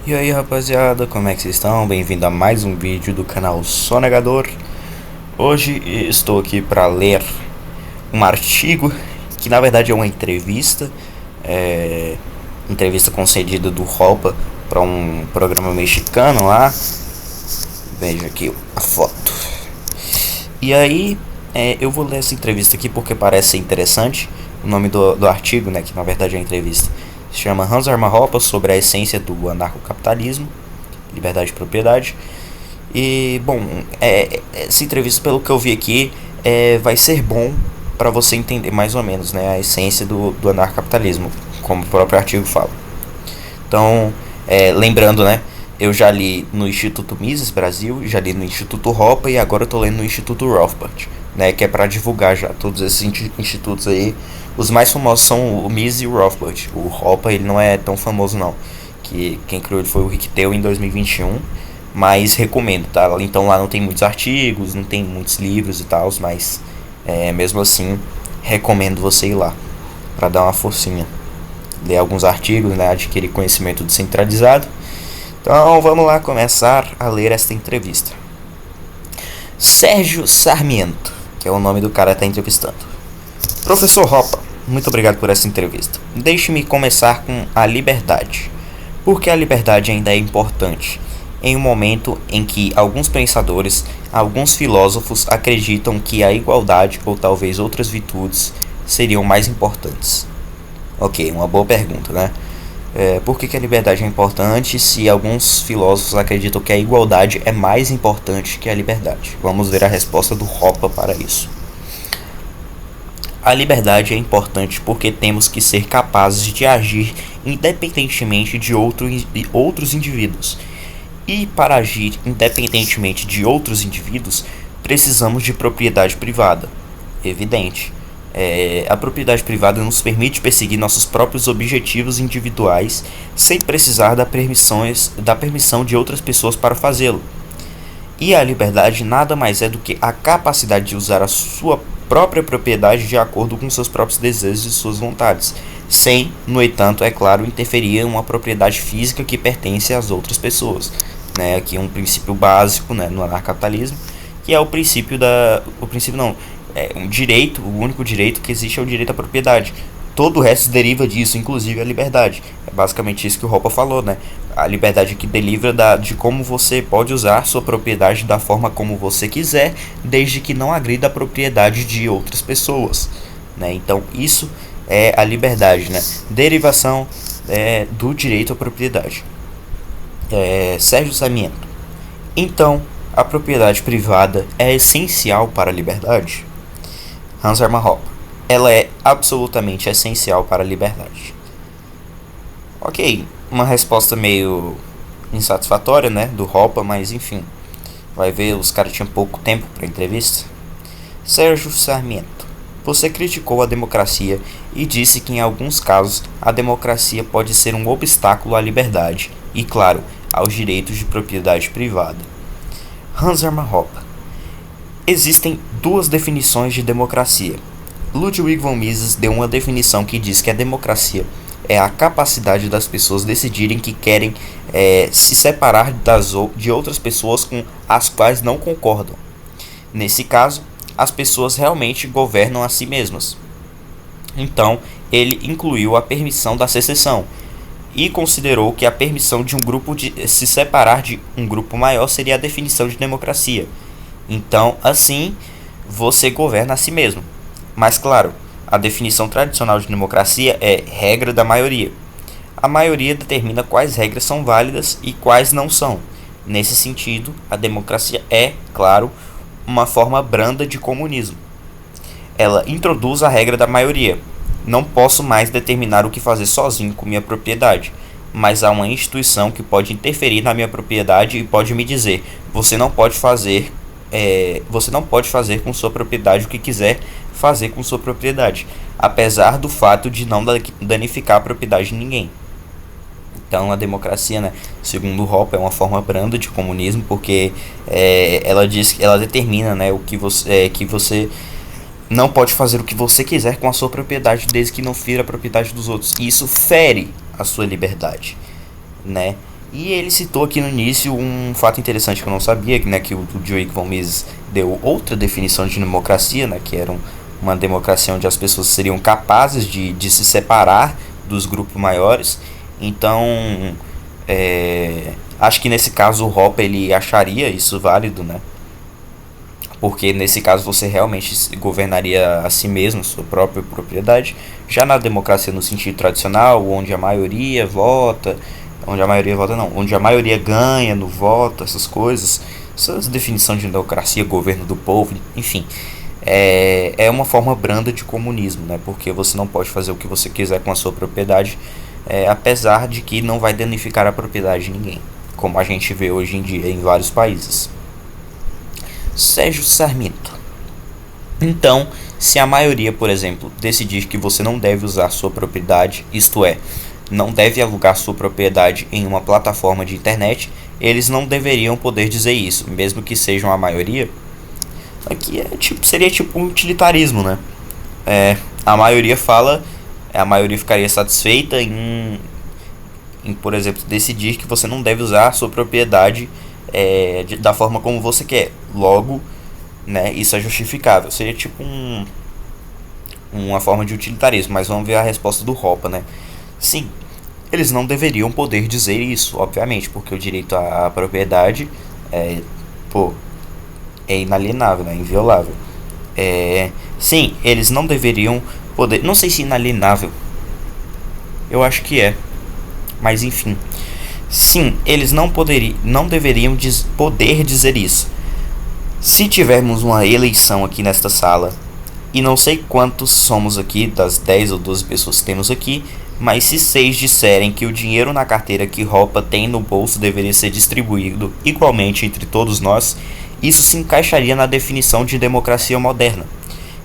E aí rapaziada, como é que vocês estão? Bem-vindo a mais um vídeo do canal Sonegador. Hoje estou aqui para ler um artigo que na verdade é uma entrevista entrevista concedida do Ropa para um programa mexicano lá. Veja aqui a foto. E aí eu vou ler essa entrevista aqui porque parece ser interessante. O nome do artigo, né, que na verdade é a entrevista, se chama Hans Hermann Hoppe sobre a essência do anarcocapitalismo, liberdade de propriedade. E, bom, essa entrevista, pelo que eu vi aqui, vai ser bom para você entender mais ou menos, né, a essência do anarcocapitalismo, como o próprio artigo fala. Então, lembrando, né, eu já li no Instituto Mises Brasil, já li no Instituto Hoppe e agora eu tô lendo no Instituto Rothbard, né, que é para divulgar já todos esses institutos aí. Os mais famosos são o Mises e o Rothbard. O Hoppe ele não é tão famoso não, que quem criou ele foi o Rick Theo em 2021, mas recomendo, tá? Então lá não tem muitos artigos, não tem muitos livros e tal, mas mesmo assim recomendo você ir lá para dar uma forcinha, ler alguns artigos, né, adquirir conhecimento descentralizado. Então vamos lá começar a ler esta entrevista. Sérgio Sarmiento, que é o nome do cara que está entrevistando. Professor Hoppe, muito obrigado por essa entrevista. Deixe-me começar com a liberdade. Por que a liberdade ainda é importante? Em um momento em que alguns pensadores, alguns filósofos acreditam que a igualdade ou talvez outras virtudes seriam mais importantes. Ok, uma boa pergunta, né? Por que a liberdade é importante se alguns filósofos acreditam que a igualdade é mais importante que a liberdade? Vamos ver a resposta do Hoppe para isso. A liberdade é importante porque temos que ser capazes de agir independentemente de outros indivíduos. E para agir independentemente de outros indivíduos, precisamos de propriedade privada. Evidente. A propriedade privada nos permite perseguir nossos próprios objetivos individuais sem precisar da permissão de outras pessoas para fazê-lo. E a liberdade nada mais é do que a capacidade de usar a sua própria propriedade de acordo com seus próprios desejos e suas vontades, sem, no entanto, é claro, interferir em uma propriedade física que pertence às outras pessoas. Né? Aqui um princípio básico, né, no anarcapitalismo, que é o princípio um direito, o único direito que existe é o direito à propriedade. Todo o resto deriva disso, inclusive a liberdade. É basicamente isso que o Hoppe falou, né? A liberdade que deriva de como você pode usar sua propriedade da forma como você quiser, desde que não agrida a propriedade de outras pessoas, né? Então isso é a liberdade, né? Derivação do direito à propriedade. Sérgio Sarmiento. Então, a propriedade privada é essencial para a liberdade? Hans Hermann Hoppe. Ela é absolutamente essencial para a liberdade. Ok, uma resposta meio insatisfatória, né, do Hoppe, mas enfim. Vai ver, os caras tinham pouco tempo para entrevista. Sérgio Sarmiento. Você criticou a democracia e disse que em alguns casos a democracia pode ser um obstáculo à liberdade e, claro, aos direitos de propriedade privada. Hans Hermann Hoppe. Existem duas definições de democracia. Ludwig von Mises deu uma definição que diz que a democracia é a capacidade das pessoas decidirem que querem se separar de outras pessoas com as quais não concordam. Nesse caso, as pessoas realmente governam a si mesmas. Então, ele incluiu a permissão da secessão e considerou que a permissão de um grupo de se separar de um grupo maior seria a definição de democracia. Então, assim, você governa a si mesmo. Mas, claro, a definição tradicional de democracia é regra da maioria. A maioria determina quais regras são válidas e quais não são. Nesse sentido, a democracia é, claro, uma forma branda de comunismo. Ela introduz a regra da maioria. Não posso mais determinar o que fazer sozinho com minha propriedade, mas há uma instituição que pode interferir na minha propriedade e pode me dizer: você não pode fazer com sua propriedade o que quiser fazer com sua propriedade, apesar do fato de não danificar a propriedade de ninguém. Então a democracia, né, segundo Hoppe, é uma forma branda de comunismo, porque ela determina, né, que você não pode fazer o que você quiser com a sua propriedade, desde que não fira a propriedade dos outros. E isso fere a sua liberdade, né? E ele citou aqui no início um fato interessante que eu não sabia, né, que o Joey von Mises deu outra definição de democracia, né, que era uma democracia onde as pessoas seriam capazes de se separar dos grupos maiores. Então, acho que nesse caso o Hoppe ele acharia isso válido, né? Porque nesse caso você realmente governaria a si mesmo, a sua própria propriedade. Já na democracia no sentido tradicional, onde a maioria vota, onde a maioria ganha no voto, essas coisas, essas definições de democracia, governo do povo, enfim, é uma forma branda de comunismo, né? Porque você não pode fazer o que você quiser com a sua propriedade, apesar de que não vai danificar a propriedade de ninguém, como a gente vê hoje em dia em vários países. Sérgio Sarmento. Então, se a maioria, por exemplo, decidir que você não deve usar sua propriedade, isto é, não deve alugar sua propriedade em uma plataforma de internet, eles não deveriam poder dizer isso, mesmo que sejam a maioria. Aqui seria tipo um utilitarismo, né? A maioria a maioria ficaria satisfeita em, por exemplo, decidir que você não deve usar a sua propriedade da forma como você quer. Logo, né, isso é justificável. Seria tipo uma forma de utilitarismo, mas vamos ver a resposta do Hoppe, né? Sim, eles não deveriam poder dizer isso, obviamente, porque o direito à propriedade é inalienável, né, inviolável. Sim, eles não deveriam poder, não sei se inalienável, eu acho que mas enfim. Sim, eles não deveriam poder dizer isso. Se tivermos uma eleição aqui nesta sala, e não sei quantos somos aqui, das 10 ou 12 pessoas que temos aqui, mas se 6 disserem que o dinheiro na carteira que Hoppe tem no bolso deveria ser distribuído igualmente entre todos nós, isso se encaixaria na definição de democracia moderna.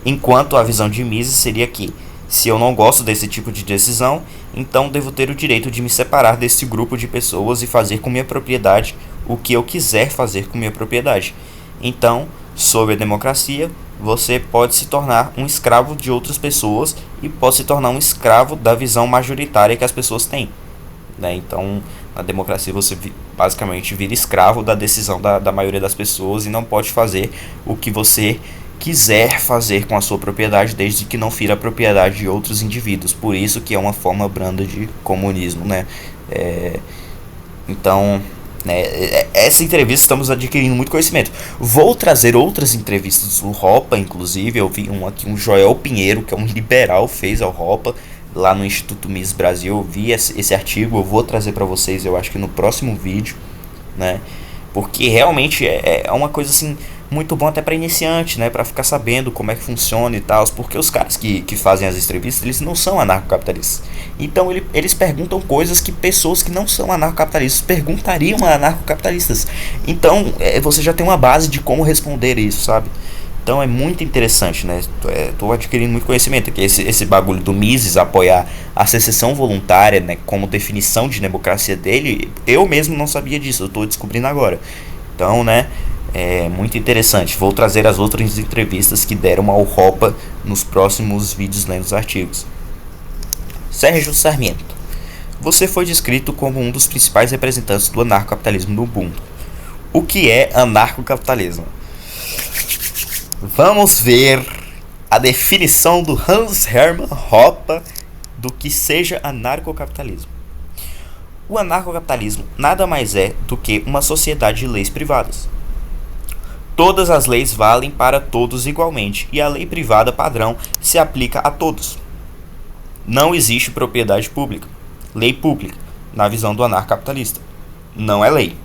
Enquanto a visão de Mises seria que, se eu não gosto desse tipo de decisão, então devo ter o direito de me separar desse grupo de pessoas e fazer com minha propriedade o que eu quiser fazer com minha propriedade. Então, sob a democracia, você pode se tornar um escravo de outras pessoas e pode se tornar um escravo da visão majoritária que as pessoas têm, né? Então, na democracia você basicamente vira escravo da decisão da maioria das pessoas e não pode fazer o que você quiser fazer com a sua propriedade, desde que não fira a propriedade de outros indivíduos. Por isso que é uma forma branda de comunismo, né? Então, né, essa entrevista estamos adquirindo muito conhecimento. Vou trazer outras entrevistas do Hoppe, inclusive eu vi um Joel Pinheiro, que é um liberal, fez ao Hoppe lá no Instituto Mises Brasil. Eu vi esse artigo, eu vou trazer para vocês, eu acho que no próximo vídeo, né? Porque realmente é uma coisa assim muito bom até para iniciante, né, para ficar sabendo como é que funciona e tal, porque os caras que fazem as entrevistas, eles não são anarcocapitalistas. Então eles perguntam coisas que pessoas que não são anarcocapitalistas perguntariam a anarcocapitalistas. Então você já tem uma base de como responder isso, sabe? Então é muito interessante, né? Tô adquirindo muito conhecimento aqui. Esse bagulho do Mises apoiar a secessão voluntária, né, como definição de democracia dele, eu mesmo não sabia disso, eu tô descobrindo agora. Então, né, é muito interessante. Vou trazer as outras entrevistas que deram ao Hoppe nos próximos vídeos, né, nos artigos. Sérgio Sarmento. Você foi descrito como um dos principais representantes do anarcocapitalismo no mundo. O que é anarcocapitalismo? Vamos ver a definição do Hans Hermann Hoppe do que seja anarcocapitalismo. O anarcocapitalismo nada mais é do que uma sociedade de leis privadas. Todas as leis valem para todos igualmente e a lei privada padrão se aplica a todos. Não existe propriedade pública. Lei pública, na visão do anarcocapitalista, não é lei.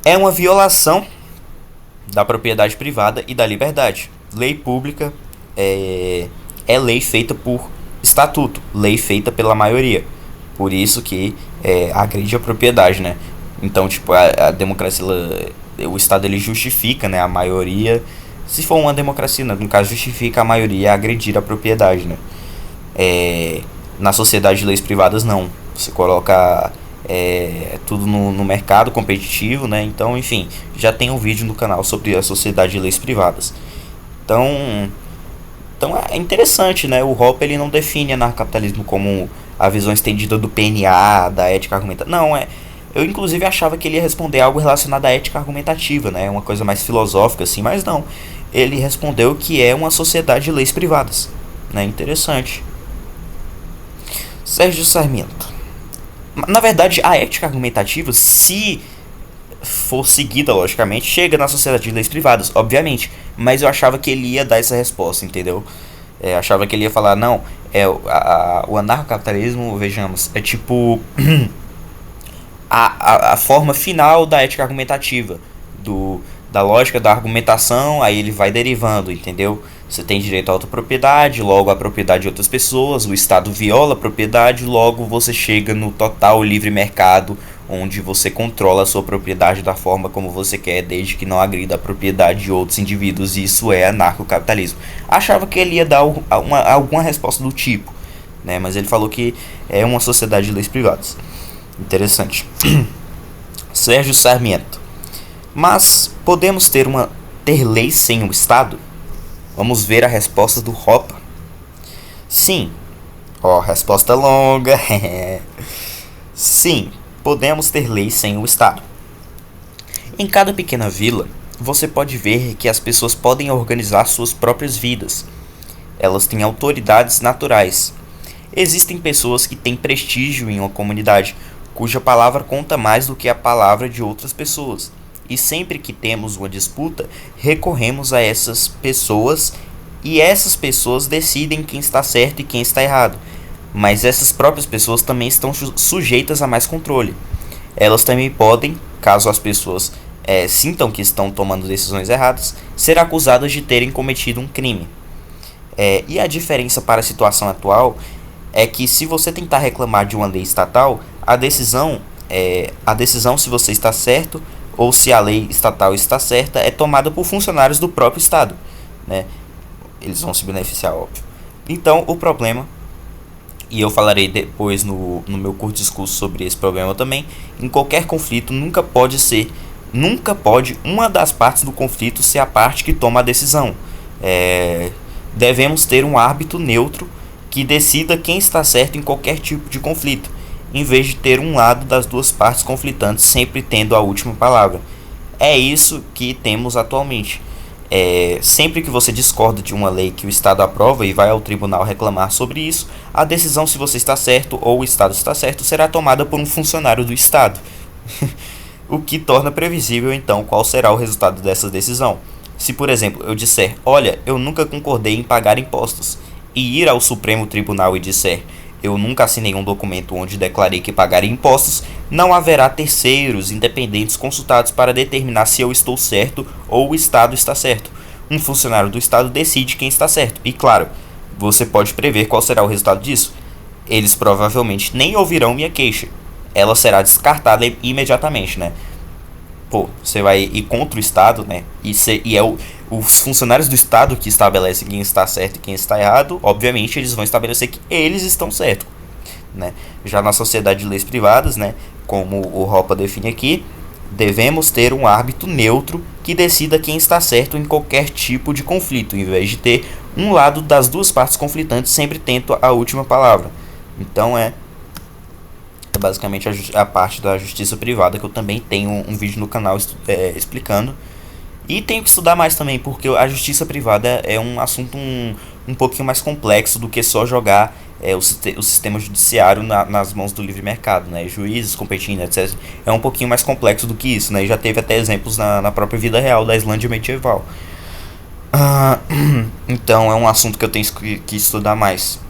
É uma violação da propriedade privada e da liberdade. Lei pública é lei feita por estatuto, lei feita pela maioria. Por isso que agride a propriedade, né? Então, tipo, a democracia, o Estado ele justifica, né, a maioria. Se for uma democracia, né, no caso, justifica a maioria a agredir a propriedade, né? Na sociedade de leis privadas, não. Você coloca tudo no mercado competitivo, né? Então, enfim, já tem um vídeo no canal sobre a sociedade de leis privadas. Então é interessante, né? O Hoppe ele não define anarcocapitalismo como a visão estendida do PNA, da ética argumentada. Não, Eu inclusive achava que ele ia responder algo relacionado à ética argumentativa, né? Uma coisa mais filosófica assim, mas não. Ele respondeu que é uma sociedade de leis privadas, né? Interessante. Sérgio Sarmiento. Na verdade, a ética argumentativa, se for seguida, logicamente, chega na sociedade de leis privadas, obviamente. Mas eu achava que ele ia dar essa resposta, entendeu? Achava que ele ia falar, não, o anarcocapitalismo, vejamos, é tipo a forma final da ética argumentativa, da lógica da argumentação, aí ele vai derivando, entendeu? Você tem direito à autopropriedade, logo a propriedade de outras pessoas, o Estado viola a propriedade, logo você chega no total livre mercado, onde você controla a sua propriedade da forma como você quer, desde que não agrida a propriedade de outros indivíduos, e isso é anarcocapitalismo. Achava que ele ia dar alguma resposta do tipo, né? Mas ele falou que é uma sociedade de leis privadas. Interessante. Sérgio Sarmiento. Mas podemos ter leis sem o Estado? Vamos ver a resposta do Hoppe. Sim. Resposta longa. Sim, podemos ter leis sem o Estado. Em cada pequena vila, você pode ver que as pessoas podem organizar suas próprias vidas. Elas têm autoridades naturais. Existem pessoas que têm prestígio em uma comunidade, cuja palavra conta mais do que a palavra de outras pessoas. E sempre que temos uma disputa, recorremos a essas pessoas e essas pessoas decidem quem está certo e quem está errado. Mas essas próprias pessoas também estão sujeitas a mais controle. Elas também podem, caso as pessoas sintam que estão tomando decisões erradas, ser acusadas de terem cometido um crime. E a diferença para a situação atual é que se você tentar reclamar de uma lei estatal, a decisão se você está certo ou se a lei estatal está certa é tomada por funcionários do próprio Estado, né? Eles vão se beneficiar, óbvio. Então, o problema, e eu falarei depois no meu curto discurso sobre esse problema também, em qualquer conflito nunca pode uma das partes do conflito ser a parte que toma a decisão. Devemos ter um árbitro neutro que decida quem está certo em qualquer tipo de conflito, em vez de ter um lado das duas partes conflitantes sempre tendo a última palavra. É isso que temos atualmente. Sempre que você discorda de uma lei que o Estado aprova e vai ao tribunal reclamar sobre isso, a decisão se você está certo ou o Estado está certo será tomada por um funcionário do Estado. O que torna previsível então qual será o resultado dessa decisão. Se, por exemplo, eu disser, olha, eu nunca concordei em pagar impostos, e ir ao Supremo Tribunal e disser, eu nunca assinei um documento onde declarei que pagaria impostos, não haverá terceiros independentes consultados para determinar se eu estou certo ou o Estado está certo. Um funcionário do Estado decide quem está certo. E claro, você pode prever qual será o resultado disso. Eles provavelmente nem ouvirão minha queixa. Ela será descartada imediatamente, né? Você vai ir contra o Estado, né? E é os funcionários do Estado que estabelecem quem está certo e quem está errado. Obviamente, eles vão estabelecer que eles estão certos, né? Já na sociedade de leis privadas, né? Como o Hoppe define aqui, devemos ter um árbitro neutro que decida quem está certo em qualquer tipo de conflito, em vez de ter um lado das duas partes conflitantes sempre tendo a última palavra. Então é basicamente a parte da justiça privada, que eu também tenho um vídeo no canal explicando. E tenho que estudar mais também, porque a justiça privada é um assunto um pouquinho mais complexo do que só jogar o sistema judiciário nas mãos do livre mercado, né? Juízes competindo, etc. É um pouquinho mais complexo do que isso, né? E já teve até exemplos na própria vida real da Islândia medieval. Então é um assunto que eu tenho que estudar mais.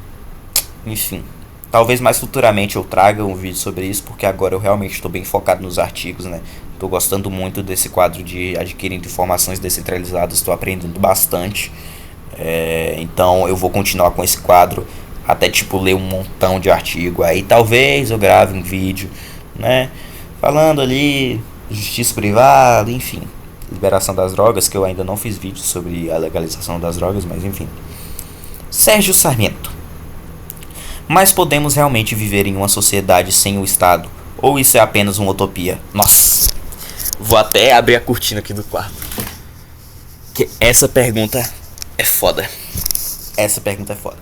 Enfim, talvez mais futuramente eu traga um vídeo sobre isso, porque agora eu realmente estou bem focado nos artigos, né? Estou gostando muito desse quadro de adquirindo informações descentralizadas, estou aprendendo bastante. Então eu vou continuar com esse quadro até ler um montão de artigo. Aí talvez eu grave um vídeo, né? Falando ali, justiça privada, enfim, liberação das drogas, que eu ainda não fiz vídeo sobre a legalização das drogas, mas enfim. Sérgio Sarmiento. Mas podemos realmente viver em uma sociedade sem o Estado? Ou isso é apenas uma utopia? Nossa! Vou até abrir a cortina aqui do quarto. Que essa pergunta é foda. Essa pergunta é foda.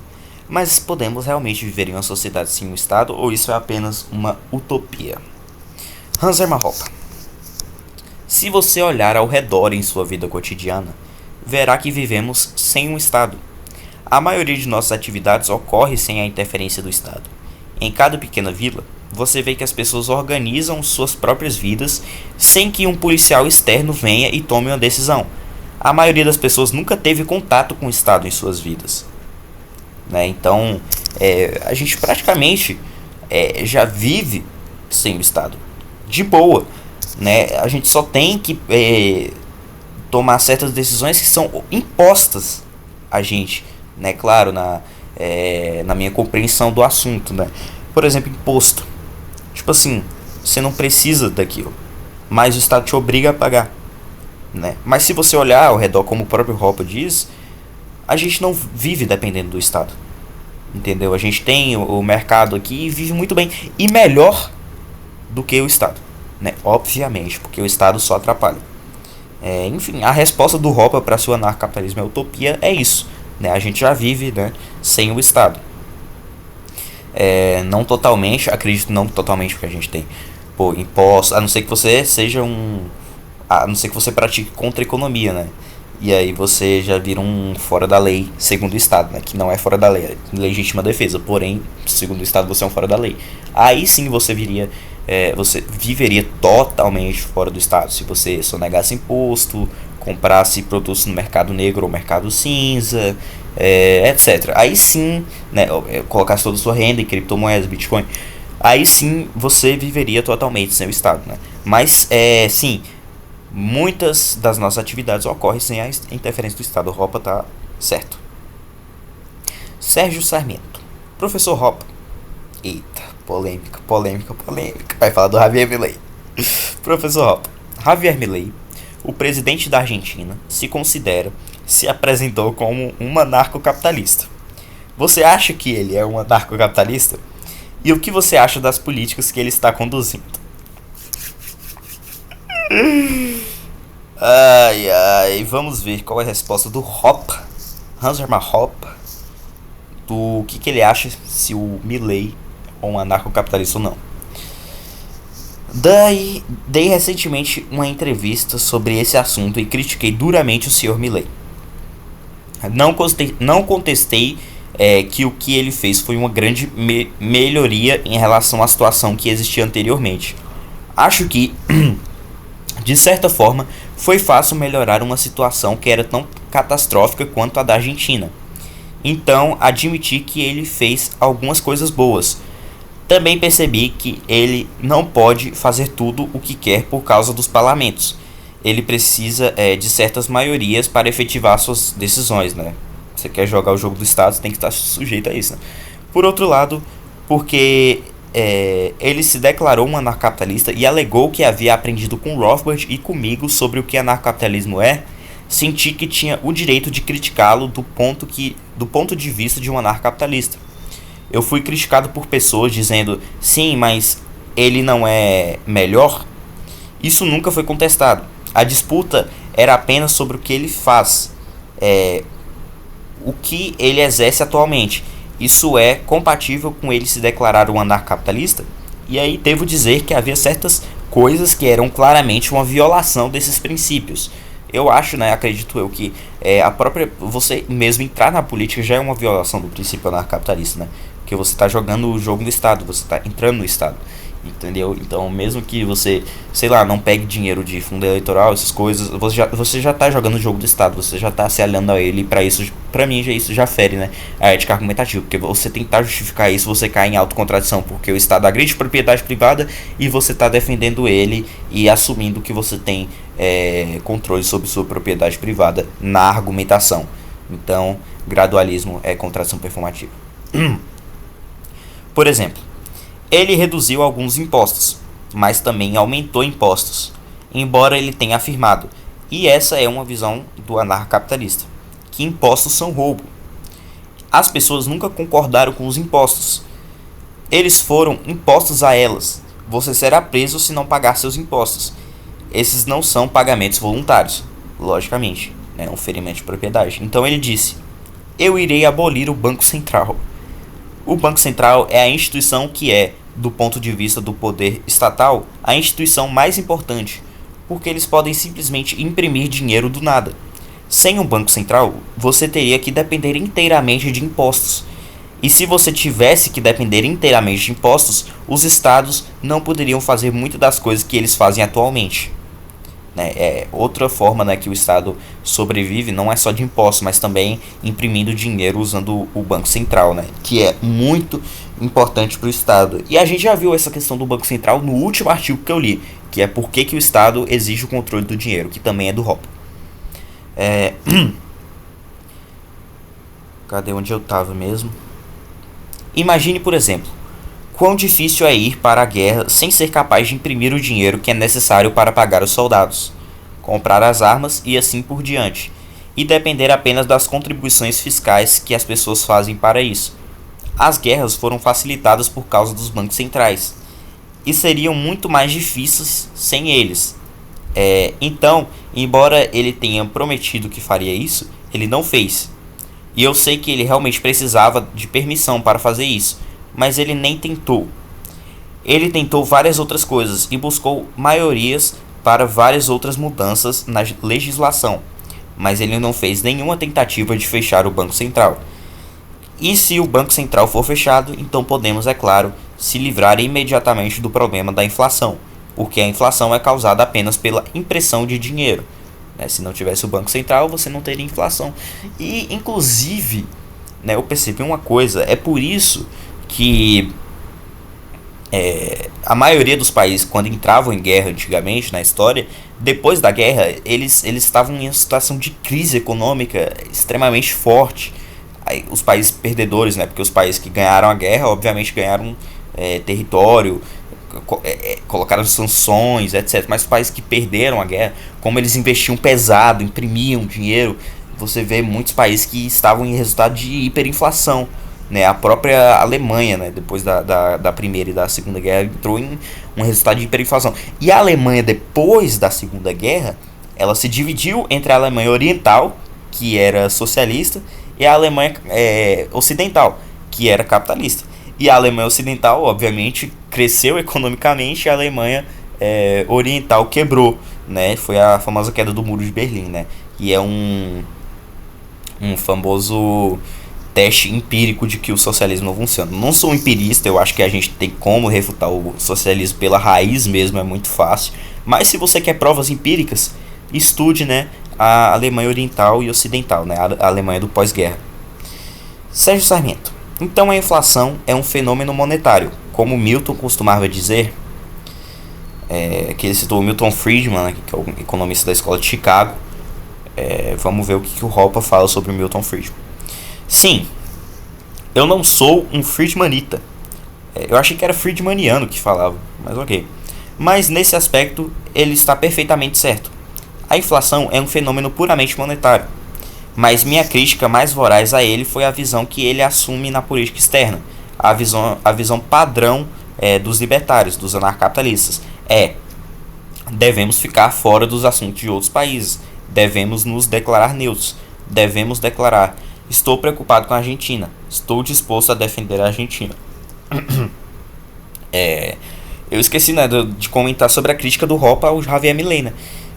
Mas podemos realmente viver em uma sociedade sem o Estado? Ou isso é apenas uma utopia? Hans Hermann Hoppe. Se você olhar ao redor em sua vida cotidiana, verá que vivemos sem um Estado. A maioria de nossas atividades ocorre sem a interferência do Estado. Em cada pequena vila, você vê que as pessoas organizam suas próprias vidas sem que um policial externo venha e tome uma decisão. A maioria das pessoas nunca teve contato com o Estado em suas vidas, né? Então, a gente praticamente já vive sem o Estado, de boa, né? A gente só tem que tomar certas decisões que são impostas a gente, né? Claro, na minha compreensão do assunto, né? Por exemplo, imposto. Tipo assim, você não precisa daquilo, mas o Estado te obriga a pagar, né? Mas se você olhar ao redor, como o próprio Hoppe diz, a gente não vive dependendo do Estado, entendeu? A gente tem o mercado aqui e vive muito bem e melhor do que o Estado, né? Obviamente, porque o Estado só atrapalha. Enfim, a resposta do Hoppe para seu anarcapitalismo é utopia é isso, né? A gente já vive, né, sem o Estado. Não totalmente, acredito não totalmente, porque a gente tem impostos, a não ser que você seja a não ser que você pratique contra a economia, né? E aí você já vira um fora da lei, segundo o Estado, né? Que não é fora da lei, é legítima defesa, porém, segundo o Estado, você é um fora da lei. Aí sim você viveria totalmente fora do Estado, se você sonegasse imposto, comprasse produtos no mercado negro ou mercado cinza, etc. Aí sim, né, colocasse toda a sua renda em criptomoedas, Bitcoin, aí sim você viveria totalmente sem o Estado, né? Mas, sim, muitas das nossas atividades ocorrem sem a interferência do Estado. O Hoppe tá certo. Sérgio Sarmento. Professor Hoppe. Eita, polêmica. Vai falar do Javier Milei. Professor Hoppe. Javier Milei, o presidente da Argentina, se apresentou como um anarcocapitalista. Você acha que ele é um anarcocapitalista? E o que você acha das políticas que ele está conduzindo? Vamos ver qual é a resposta do Hoppe, Hans Hermann Hoppe, do que ele acha se o Milei é um anarcocapitalista ou não. Dei recentemente uma entrevista sobre esse assunto e critiquei duramente o Sr. Milei. Não contestei que o que ele fez foi uma grande melhoria em relação à situação que existia anteriormente. Acho que, de certa forma, foi fácil melhorar uma situação que era tão catastrófica quanto a da Argentina. Então, admiti que ele fez algumas coisas boas. Também percebi que ele não pode fazer tudo o que quer por causa dos parlamentos. Ele precisa de certas maiorias para efetivar suas decisões, né? Você quer jogar o jogo do Estado, você tem que estar sujeito a isso, né? Por outro lado, porque ele se declarou um anarcapitalista e alegou que havia aprendido com Rothbard e comigo sobre o que anarcapitalismo é, senti que tinha o direito de criticá-lo do ponto de vista de um anarcapitalista. Eu fui criticado por pessoas dizendo, sim, mas ele não é melhor? Isso nunca foi contestado. A disputa era apenas sobre o que ele faz, o que ele exerce atualmente. Isso é compatível com ele se declarar um anarcapitalista? E aí devo dizer que havia certas coisas que eram claramente uma violação desses princípios. Eu acho, né, acredito eu, que você mesmo entrar na política já é uma violação do princípio anarcapitalista, né? Porque você está jogando o jogo do Estado, você está entrando no Estado, entendeu? Então, mesmo que você, sei lá, não pegue dinheiro de fundo eleitoral, essas coisas, você já está jogando o jogo do Estado, você já está se aliando a ele, e para mim, isso já fere, né, a ética argumentativa, porque você tentar justificar isso, você cai em autocontradição, porque o Estado agride propriedade privada e você está defendendo ele e assumindo que você tem controle sobre sua propriedade privada na argumentação. Então, gradualismo é contradição performativa. Por exemplo, ele reduziu alguns impostos, mas também aumentou impostos, embora ele tenha afirmado, e essa é uma visão do anarcocapitalista, que impostos são roubo. As pessoas nunca concordaram com os impostos. Eles foram impostos a elas. Você será preso se não pagar seus impostos. Esses não são pagamentos voluntários, logicamente, né, um ferimento de propriedade. Então ele disse, eu irei abolir o Banco Central. O Banco Central é a instituição que é, do ponto de vista do poder estatal, a instituição mais importante, porque eles podem simplesmente imprimir dinheiro do nada. Sem um banco central, você teria que depender inteiramente de impostos. E se você tivesse que depender inteiramente de impostos, os estados não poderiam fazer muitas das coisas que eles fazem atualmente. Né? Outra forma, né, que o estado sobrevive não é só de impostos, mas também imprimindo dinheiro usando o Banco Central, né, que é muito importante para o estado. E a gente já viu essa questão do Banco Central no último artigo que eu li, que é por que o estado exige o controle do dinheiro, que também é do Hopper. Cadê onde eu estava mesmo? Imagine, por exemplo, quão difícil é ir para a guerra sem ser capaz de imprimir o dinheiro que é necessário para pagar os soldados, comprar as armas e assim por diante, e depender apenas das contribuições fiscais que as pessoas fazem para isso. As guerras foram facilitadas por causa dos bancos centrais, e seriam muito mais difíceis sem eles. Então, embora ele tenha prometido que faria isso, ele não fez. E eu sei que ele realmente precisava de permissão para fazer isso, mas ele nem tentou. Ele tentou várias outras coisas e buscou maiorias para várias outras mudanças na legislação, mas ele não fez nenhuma tentativa de fechar o Banco Central. E se o Banco Central for fechado, então podemos, é claro, se livrar imediatamente do problema da inflação, porque a inflação é causada apenas pela impressão de dinheiro. Se não tivesse o Banco Central, você não teria inflação. E, inclusive, eu percebi uma coisa, é por isso que a maioria dos países, quando entravam em guerra antigamente na história, depois da guerra, eles estavam em uma situação de crise econômica extremamente forte. Aí, os países perdedores, porque os países que ganharam a guerra, obviamente ganharam território, colocaram sanções, etc. Mas os países que perderam a guerra, como eles investiam pesado, imprimiam dinheiro, você vê muitos países que estavam em resultado de hiperinflação. A própria Alemanha, depois da Primeira e da Segunda Guerra, entrou em um resultado de hiperinflação. E a Alemanha, depois da Segunda Guerra, ela se dividiu entre a Alemanha Oriental, que era socialista, e a Alemanha Ocidental, que era capitalista. E a Alemanha Ocidental, obviamente, cresceu economicamente, e a Alemanha Oriental quebrou. Foi a famosa queda do Muro de Berlim, e é um famoso teste empírico de que o socialismo não funciona. Não sou um empirista, eu acho que a gente tem como refutar o socialismo pela raiz mesmo, é muito fácil. Mas se você quer provas empíricas, estude a Alemanha Oriental e Ocidental, a Alemanha do pós-guerra. Sérgio Sarmiento. Então a inflação é um fenômeno monetário, como Milton costumava dizer, que ele citou o Milton Friedman, que é o economista da escola de Chicago. Vamos ver o que o Hopper fala sobre o Milton Friedman. Sim, eu não sou um Friedmanita. Eu achei que era Friedmaniano que falava, mas ok. Mas nesse aspecto ele está perfeitamente certo. A inflação é um fenômeno puramente monetário. Mas minha crítica mais voraz a ele foi a visão que ele assume na política externa. A visão padrão dos libertários, dos anarcapitalistas. Devemos ficar fora dos assuntos de outros países. Devemos nos declarar neutros. Devemos declarar: estou preocupado com a Argentina. Estou disposto a defender a Argentina. Eu esqueci de comentar sobre a crítica do Hopper ao Javier Milei,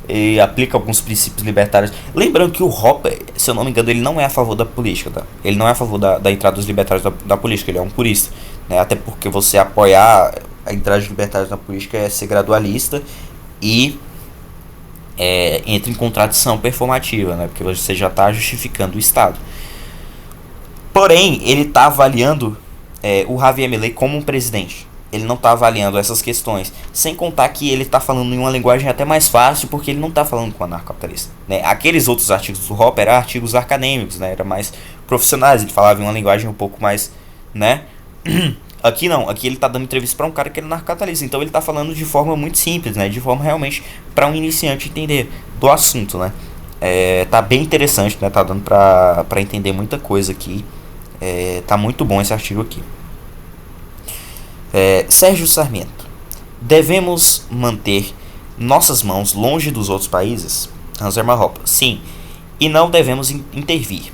e aplica alguns princípios libertários. Lembrando que o Hopper, se eu não me engano, ele não é a favor da política, Ele não é a favor da entrada dos libertários da política, ele é um purista, Até porque você apoiar a entrada dos libertários na política é ser gradualista e entra em contradição performativa, porque você já está justificando o Estado. Porém, ele está avaliando o Javier Milei como um presidente. Ele não está avaliando essas questões. Sem contar que ele está falando em uma linguagem até mais fácil, porque ele não está falando com anarcocapitalista. Aqueles outros artigos do Hopper eram artigos acadêmicos, eram mais profissionais. Ele falava em uma linguagem um pouco mais... Aqui não. Aqui ele está dando entrevista para um cara que é anarcocapitalista. Então ele está falando de forma muito simples, de forma realmente para um iniciante entender do assunto. Tá bem interessante, tá dando para entender muita coisa aqui. Tá muito bom esse artigo aqui. Sérgio Sarmiento. Devemos manter nossas mãos longe dos outros países? Hans Hermann Hoppe. Sim, e não devemos intervir.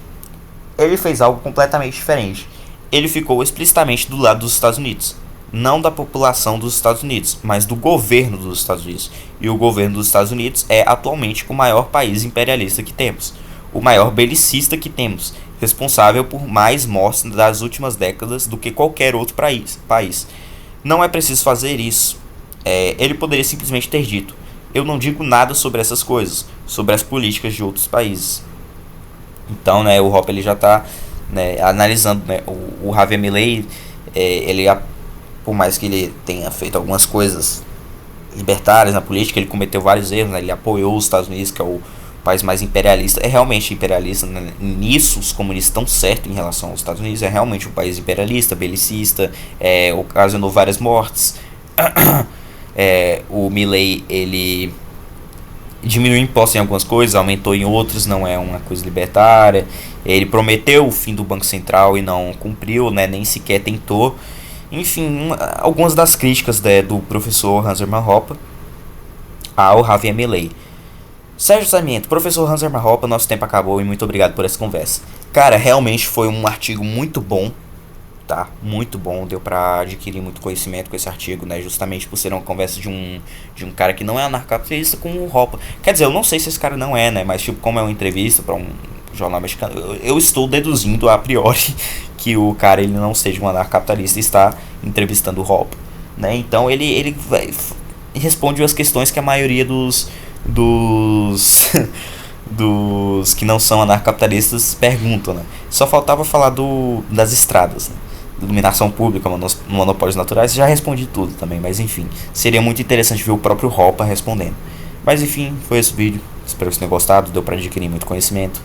Ele fez algo completamente diferente. Ele ficou explicitamente do lado dos Estados Unidos. não da população dos Estados Unidos, mas do governo dos Estados Unidos. E o governo dos Estados Unidos é atualmente o maior país imperialista que temos, o maior belicista que temos, responsável por mais mortes das últimas décadas do que qualquer outro país. Não é preciso fazer isso. Ele poderia simplesmente ter dito: eu não digo nada sobre essas coisas, sobre as políticas de outros países. Então, né, o Hopper ele já está, né, analisando, né, o Javier Milei, ele, por mais que ele tenha feito algumas coisas libertárias na política, ele cometeu vários erros, né, ele apoiou os Estados Unidos, que é o país mais imperialista, é realmente imperialista, né, nisso os comunistas estão certos em relação aos Estados Unidos, é realmente um país imperialista, belicista, ocasionou várias mortes. O Milei, ele diminuiu impostos em algumas coisas, aumentou em outras, não é uma coisa libertária. Ele prometeu o fim do Banco Central e não cumpriu, né, nem sequer tentou. Enfim, algumas das críticas, né, do professor Hans Hermann Hoppe ao Javier Milei. Sérgio Sarmiento, professor Hans Hermann Hoppe, nosso tempo acabou e muito obrigado por essa conversa. Cara, realmente foi um artigo muito bom, tá? Muito bom, deu pra adquirir muito conhecimento com esse artigo, né? Justamente por ser uma conversa de um cara que não é anarcapitalista com o Hoppe. Quer dizer, eu não sei se esse cara não é, né? Mas tipo, como é uma entrevista pra um jornal mexicano, eu estou deduzindo a priori que o cara ele não seja um anarcapitalista e está entrevistando o Hoppe, né? Então ele responde as questões que a maioria dos dos que não são anarcapitalistas perguntam, né? Só faltava falar das estradas, né? Iluminação pública, monopólios naturais, já respondi tudo também, mas enfim, seria muito interessante ver o próprio Hoppe respondendo. Mas enfim, foi esse vídeo, espero que vocês tenham gostado, deu para adquirir muito conhecimento,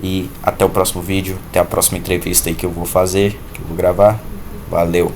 e até o próximo vídeo, até a próxima entrevista aí que eu vou fazer, que eu vou gravar, valeu!